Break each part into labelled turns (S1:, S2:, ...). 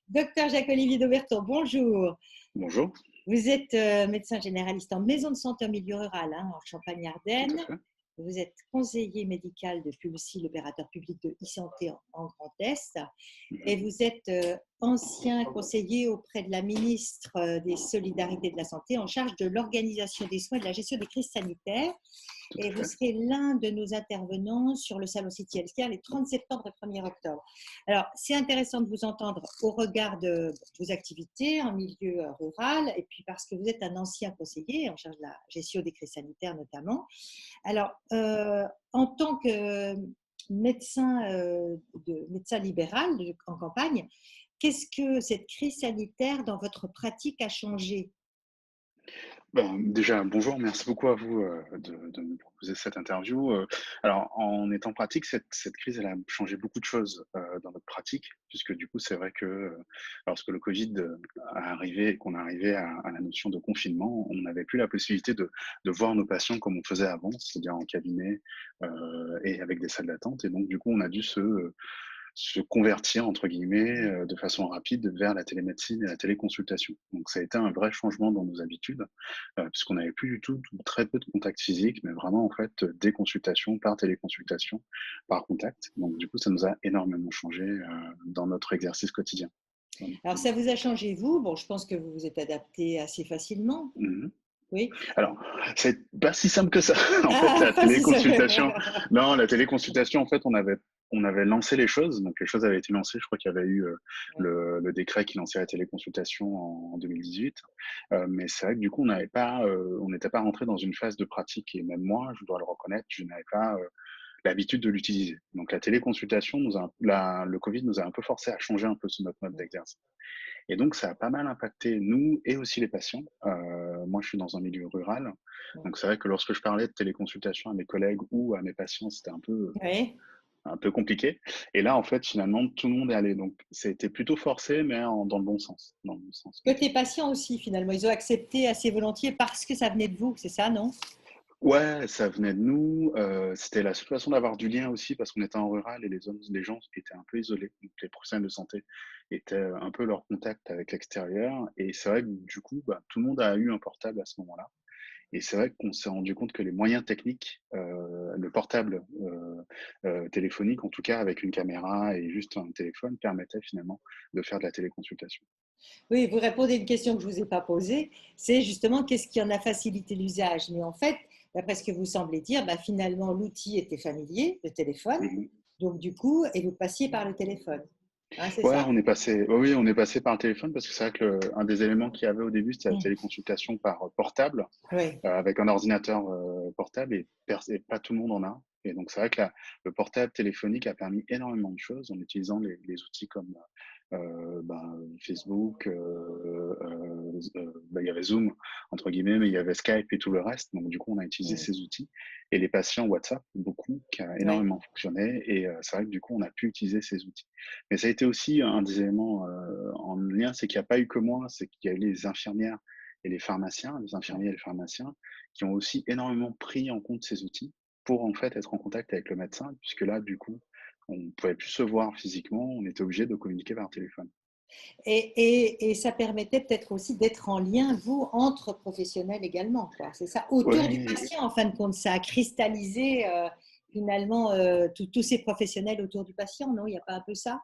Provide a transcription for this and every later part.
S1: Docteur Jacques-Olivier Dauberton, bonjour.
S2: Bonjour,
S1: Vous êtes médecin généraliste en maison de santé en milieu rural, hein, en
S2: tout à
S1: Champagne-Ardenne.
S2: fait.
S1: Vous êtes conseiller médical de PULSI, l'opérateur public de e-santé en Grand Est. Et
S2: Mhm.
S1: vous êtes ancien conseiller auprès de la ministre des Solidarités et de la Santé en charge de l'organisation des soins et de la gestion des crises sanitaires.
S2: Tout à
S1: Et vous
S2: fait.
S1: serez l'un de nos intervenants sur le Salon City Healthcare les 30 septembre et 1er octobre. Alors, c'est intéressant de vous entendre au regard de vos activités en milieu rural et puis parce que vous êtes un ancien conseiller en charge de la gestion des crises sanitaires notamment. Alors, en tant que médecin libéral en campagne, qu'est-ce que cette crise sanitaire dans votre pratique a changé?
S2: Déjà, bonjour, merci beaucoup à vous de me proposer cette interview. Alors, en étant pratique, cette crise, elle a changé beaucoup de choses dans notre pratique, puisque du coup, c'est vrai que lorsque le Covid est arrivé et qu'on est arrivé à la notion de confinement, on n'avait plus la possibilité de voir nos patients comme on faisait avant, c'est-à-dire en cabinet et avec des salles d'attente. Et donc, du coup, on a dû se convertir entre guillemets, de façon rapide vers la télémédecine et la téléconsultation. Donc ça a été un vrai changement dans nos habitudes, puisqu'on n'avait plus du tout ou très peu de contact physique, mais vraiment en fait, des consultations par téléconsultation, par contact. Donc du coup, ça nous a énormément changé, dans notre exercice quotidien. Vraiment.
S1: Alors, ça vous a changé, vous? Bon, je pense que vous vous êtes adapté assez facilement,
S2: Mmh.
S1: oui.
S2: Alors, c'est pas si simple que ça. En fait,
S1: Ah,
S2: la
S1: c'est ça.
S2: téléconsultation non, la téléconsultation, en fait, on avait lancé les choses, donc les choses avaient été lancées. Je crois qu'il y avait eu, le décret qui lançait la téléconsultation en 2018. Mais c'est vrai que du coup, on n'était pas rentré dans une phase de pratique et même moi, je dois le reconnaître, je n'avais pas, l'habitude de l'utiliser. Donc la téléconsultation le Covid nous a un peu forcé à changer un peu sur notre mode d'exercice. Et donc, ça a pas mal impacté nous et aussi les patients. Moi, je suis dans un milieu rural, donc c'est vrai que lorsque je parlais de téléconsultation à mes collègues ou à mes patients, c'était
S1: Oui.
S2: un peu compliqué. Et là, en fait, finalement, tout le monde est allé. Donc, c'était plutôt forcé, mais dans le bon sens. Dans le bon sens, oui.
S1: Côté patient aussi, finalement, ils ont accepté assez volontiers parce que ça venait de vous, c'est ça, non?
S2: Ouais, ça venait de nous. C'était la seule façon d'avoir du lien aussi, parce qu'on était en rural et les gens étaient un peu isolés. Donc, les professionnels de santé étaient un peu leur contact avec l'extérieur. Et c'est vrai que du coup, bah, tout le monde a eu un portable à ce moment-là. Et c'est vrai qu'on s'est rendu compte que les moyens techniques, le portable, téléphonique, en tout cas avec une caméra et juste un téléphone, permettait finalement de faire de la téléconsultation.
S1: Oui, vous répondez à une question que je ne vous ai pas posée, c'est justement qu'est-ce qui en a facilité l'usage? Mais en fait, d'après ce que vous semblez dire, bah, finalement, l'outil était familier, le téléphone,
S2: Mmh.
S1: donc du coup, et vous passiez par le téléphone. Hein, c'est
S2: Ouais,
S1: ça?
S2: oui, on est passé par le téléphone parce que c'est vrai que un des éléments qu'il y avait au début, c'était la
S1: Mm.
S2: téléconsultation par portable,
S1: Oui.
S2: avec un ordinateur, portable et pas tout le monde en a. Et donc c'est vrai que le portable téléphonique a permis énormément de choses en utilisant les outils comme, Facebook, il y avait Zoom entre guillemets, mais il y avait Skype et tout le reste. Donc du coup, on a utilisé
S1: Mm.
S2: ces outils et les patients WhatsApp, beaucoup, qui a
S1: Oui.
S2: énormément fonctionné et c'est vrai que du coup, on a pu utiliser ces outils. Mais ça a été aussi un des éléments, en lien, c'est qu'il n'y a pas eu que moi, c'est qu'il y a eu les infirmières et les infirmiers et les pharmaciens qui ont aussi énormément pris en compte ces outils pour en fait être en contact avec le médecin, puisque là, du coup, on ne pouvait plus se voir physiquement, on était obligé de communiquer par téléphone.
S1: Et ça permettait peut-être aussi d'être en lien, vous, entre professionnels également, quoi. C'est ça, autour du
S2: Oui,
S1: patient, en fin de compte, ça a cristallisé finalement tous ces professionnels autour du patient, non? Il n'y a pas un peu ça?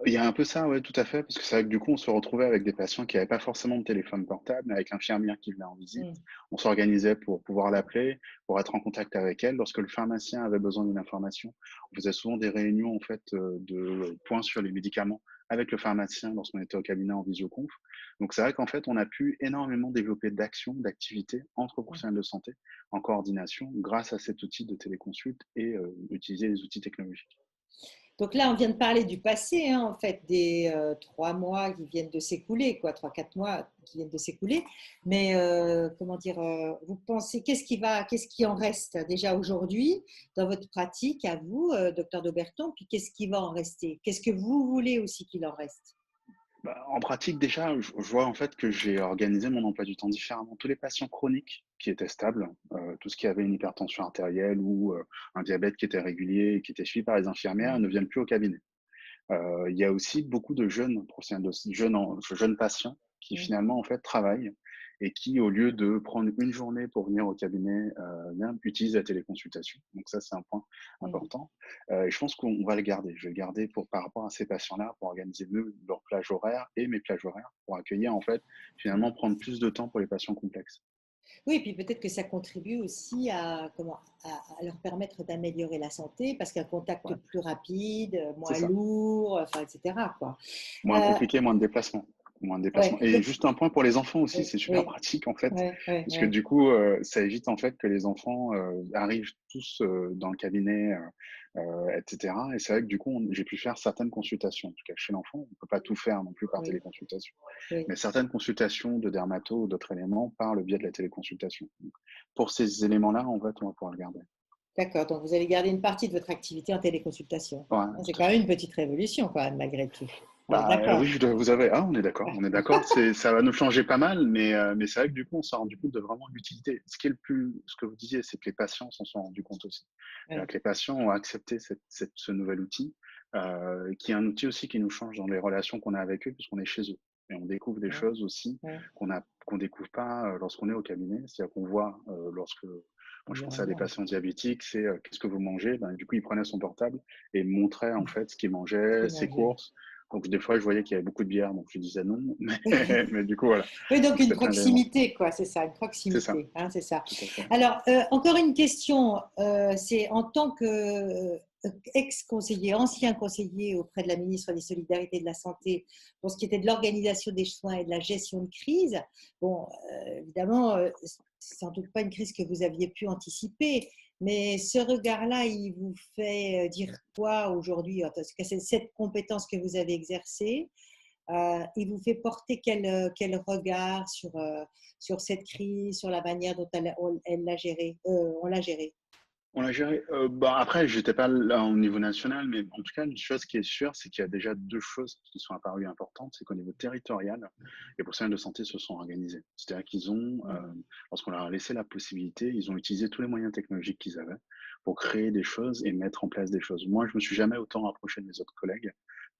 S2: il y a un peu ça, ouais, tout à fait, parce que c'est vrai que du coup, on se retrouvait avec des patients qui n'avaient pas forcément de téléphone portable, mais avec l'infirmière qui venait en visite.
S1: Mm.
S2: On s'organisait pour pouvoir l'appeler, pour être en contact avec elle. Lorsque le pharmacien avait besoin d'une information, on faisait souvent des réunions en fait de points sur les médicaments avec le pharmacien lorsqu'on était au cabinet en visioconf. Donc c'est vrai qu'en fait, on a pu énormément développer d'actions, d'activités entre professionnels de santé en coordination grâce à cet outil de téléconsulte et utiliser les outils technologiques.
S1: Donc là, on vient de parler du passé, hein, en fait, des 3 mois qui viennent de s'écouler, quoi, 3, 4 mois qui viennent de s'écouler. Mais comment dire, vous pensez, qu'est-ce qui en reste déjà aujourd'hui dans votre pratique à vous, docteur Dauberton, puis qu'est-ce qui va en rester? Qu'est-ce que vous voulez aussi qu'il en reste?
S2: Bah, en pratique, déjà, je vois en fait que j'ai organisé mon emploi du temps différemment. Tous les patients chroniques qui étaient stables, tout ce qui avait une hypertension artérielle ou un diabète qui était régulier et qui était suivi par les infirmières ne viennent plus au cabinet. Il y a aussi beaucoup de jeunes professionnels de jeunes patients qui
S1: Mmh.
S2: finalement, en fait, travaillent et qui, au lieu de prendre une journée pour venir au cabinet, utilisent la téléconsultation. Donc ça, c'est un point
S1: Mmh.
S2: important. Et je pense qu'on va le garder. Je vais le garder pour par rapport à ces patients-là, pour organiser mieux leur plage horaire et mes plages horaires, pour accueillir, en fait,
S1: Mmh.
S2: finalement, prendre plus de temps pour les patients complexes.
S1: Oui, et puis peut-être que ça contribue aussi à comment? À leur permettre d'améliorer la santé parce qu'un contact
S2: Ouais,
S1: plus rapide,
S2: c'est
S1: moins
S2: ça.
S1: lourd, enfin et cetera, quoi.
S2: Moins
S1: Heu,
S2: compliqué, moins de déplacements. Moins de déplacements
S1: ouais,
S2: et juste un point pour les enfants aussi,
S1: oui,
S2: c'est super
S1: oui,
S2: pratique en fait,
S1: ouais, ouais,
S2: puisque
S1: ouais.
S2: du coup, ça évite en fait que les enfants, arrivent tous, dans le cabinet, et cetera et c'est vrai que du coup, j'ai pu faire certaines consultations, en tout cas chez l'enfant. On ne peut pas tout faire non plus par
S1: Oui,
S2: téléconsultation,
S1: oui.
S2: mais certaines consultations de dermato ou d'autres éléments par le biais de la téléconsultation. Donc pour ces éléments-là, en fait, on va pouvoir le garder.
S1: D'accord, donc vous allez garder une partie de votre activité en téléconsultation.
S2: Ouais,
S1: Ah, c'est
S2: tout à
S1: quand même
S2: fait.
S1: une petite révolution quand même malgré tout.
S2: Bah,
S1: D'accord.
S2: oui, je dois vous avouer on est d'accord, on est d'accord. Ça va nous changer pas mal, mais c'est vrai que du coup, on s'est rendu compte de vraiment l'utilité. Ce que vous disiez, c'est que les patients s'en sont rendus compte aussi.
S1: Ouais,
S2: Que les patients ont accepté ce nouvel outil, qui est un outil aussi qui nous change dans les relations qu'on a avec eux, puisqu'on est chez eux. Et on découvre des
S1: ouais,
S2: choses aussi
S1: ouais,
S2: qu'on découvre pas, lorsqu'on est au cabinet. C'est-à-dire qu'on voit, moi je pensais à des
S1: environnement.
S2: patients diabétiques, «Qu'est-ce que vous mangez?» Du coup, il prenait son portable et me montrait en fait ce qu'il mangeait,
S1: C'est
S2: ses
S1: manger.
S2: courses. Donc des fois, je voyais qu'il y avait beaucoup de bière, donc je disais non, mais du coup, voilà.
S1: Oui, donc
S2: Donc
S1: une
S2: c'était plein d'éléments.
S1: proximité, quoi, c'est ça, une
S2: C'est ça,
S1: proximité, hein, c'est ça.
S2: tout à fait.
S1: Alors, encore une question, c'est en tant que ex-conseiller, ancien conseiller auprès de la ministre des Solidarités et de la Santé, pour ce qui était de l'organisation des soins et de la gestion de crise, bon, évidemment, c'est sans doute pas une crise que vous aviez pu anticiper, mais ce regard-là, il vous fait dire quoi aujourd'hui? En tout cas, c'est cette compétence que vous avez exercée. Il vous fait porter quel regard sur cette crise, sur la manière dont elle l'a gérée, on l'a gérée?
S2: On l'a géré, bah, après, j'étais pas là au niveau national, mais en tout cas, une chose qui est sûre, c'est qu'il y a déjà 2 choses qui sont apparues importantes. C'est qu'au niveau territorial, les professionnels de santé se sont organisés. C'est-à-dire qu'ils ont,
S1: Mmh.
S2: lorsqu'on leur a laissé la possibilité, ils ont utilisé tous les moyens technologiques qu'ils avaient pour créer des choses et mettre en place des choses. Moi, je me suis jamais autant rapproché de mes autres collègues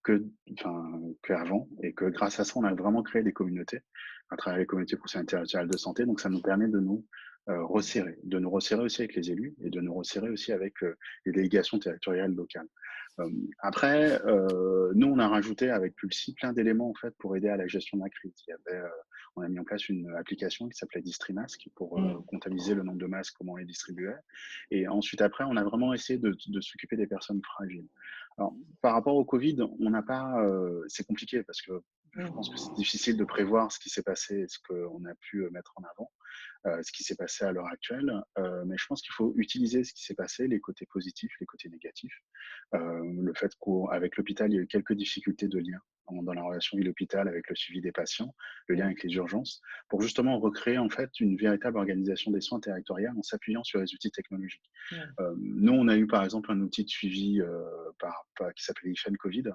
S2: que enfin, qu'avant et que grâce à ça, on a vraiment créé des communautés à travers les communautés professionnelles territoriales de santé. Donc ça nous permet de nous resserrer aussi avec les élus et de nous resserrer aussi avec, les délégations territoriales locales. Après, nous, on a rajouté avec Pulsi plein d'éléments, en fait, pour aider à la gestion de la crise. On a mis en place une application qui s'appelait DistriMasque pour,
S1: Mmh.
S2: comptabiliser le nombre de masques, comment on les distribuait et ensuite après, on a vraiment essayé de s'occuper des personnes fragiles. Alors, par rapport au covid, on n'a pas, c'est compliqué parce que je pense que c'est
S1: Mmh.
S2: difficile de prévoir ce qui s'est passé et ce qu'on a pu, mettre en avant ce qui s'est passé à l'heure actuelle. Mais je pense qu'il faut utiliser ce qui s'est passé, les côtés positifs, les côtés négatifs. Le fait qu'avec l'hôpital, il y a eu quelques difficultés de lien dans la relation vie-l'hôpital avec le suivi des patients, le lien
S1: Mmh.
S2: avec les urgences, pour justement recréer en fait une véritable organisation des soins territoriales en s'appuyant sur les outils technologiques.
S1: Mmh.
S2: Nous, on a eu par exemple un outil de suivi qui s'appelait IFEN Covid,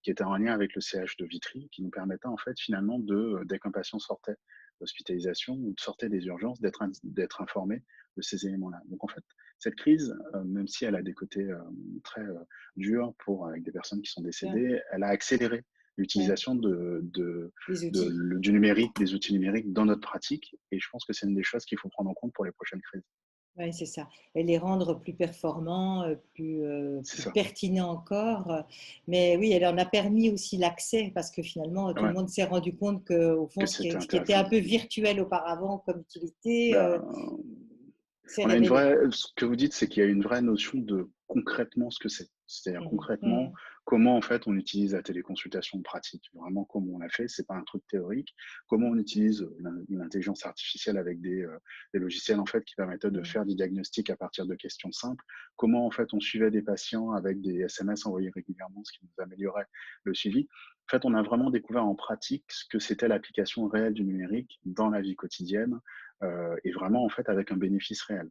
S2: qui était en lien avec le CH de Vitry, qui nous permettait en fait finalement dès qu'un patient sortait d'hospitalisation ou sortait des urgences, d'être informé de ces éléments-là. Donc en fait, cette crise, même si elle a des côtés très durs avec des personnes qui sont
S1: Bien,
S2: décédées, elle a accéléré
S1: ouais,
S2: l'utilisation
S1: les outils.
S2: du numérique, des outils numériques dans notre pratique. Et je pense que c'est une des choses qu'il faut prendre en compte pour les prochaines crises.
S1: Oui, c'est ça, et les rendre plus performants,
S2: C'est
S1: plus
S2: ça.
S1: pertinents encore, mais oui, elle en a permis aussi l'accès parce que finalement, tout le
S2: Ouais,
S1: monde s'est rendu compte qu'au fond,
S2: que c'était
S1: ce qui était un
S2: intéressant.
S1: peu virtuel auparavant comme utilité,
S2: Ben,
S1: s'est
S2: on a une
S1: révélé.
S2: vraie ce que vous dites, c'est qu'il y a une vraie notion de concrètement ce que c'est. C'est-à-dire
S1: Mmh mh.
S2: concrètement,
S1: Mmh.
S2: comment en fait on utilise la téléconsultation en pratique. Vraiment comment on l'a fait, c'est pas un truc théorique. Comment on utilise l'intelligence artificielle avec des logiciels en fait qui permettaient de
S1: Mmh.
S2: faire des diagnostics à partir de questions simples. Comment en fait on suivait des patients avec des SMS envoyés régulièrement, ce qui nous améliorait le suivi. En fait, on a vraiment découvert en pratique ce que c'était l'application réelle du numérique dans la vie quotidienne, et vraiment en fait avec un bénéfice réel.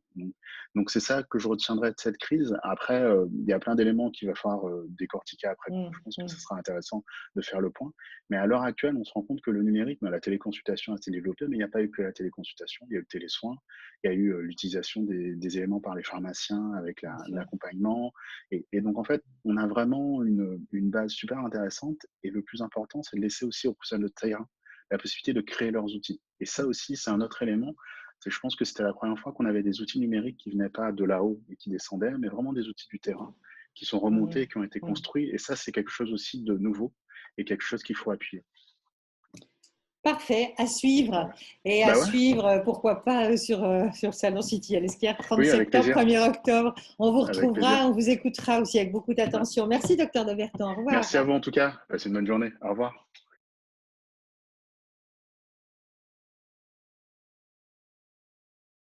S2: Donc c'est ça que je retiendrai de cette crise. Après, il y a plein d'éléments qu'il va falloir, décortiquer après coup.
S1: Mmh,
S2: Je pense que
S1: mmh.
S2: ce sera intéressant de faire le point. Mais à l'heure actuelle, on se rend compte que le numérique, bah, la téléconsultation s'est développée, mais il n'y a pas eu que la téléconsultation, il y a eu le télésoin, il y a eu, l'utilisation des éléments par les pharmaciens avec
S1: Bien sûr.
S2: l'accompagnement et donc en fait, on a vraiment une base super intéressante et le plus important, c'est de laisser aussi aux professionnels de terrain la possibilité de créer leurs outils et ça aussi, c'est un autre élément. C'est je pense que c'était la première fois qu'on avait des outils numériques qui venaient pas de là-haut et qui descendaient, mais vraiment des outils du terrain qui sont
S1: Mmh,
S2: remontés, qui ont été
S1: mmh.
S2: construits et ça, c'est quelque chose aussi de nouveau et quelque chose qu'il faut appuyer.
S1: Parfait, à suivre
S2: Voilà.
S1: et à
S2: Bah, ouais,
S1: suivre, pourquoi pas, sur le salon City LSK, 30
S2: oui, avec
S1: septembre,
S2: plaisir,
S1: 1er octobre. On vous
S2: avec plaisir.
S1: retrouvera, on vous écoutera aussi avec beaucoup
S2: Ouais.
S1: d'attention. Merci docteur de Berton, au revoir.
S2: Merci à vous en tout cas. Passez une bonne journée. Au revoir.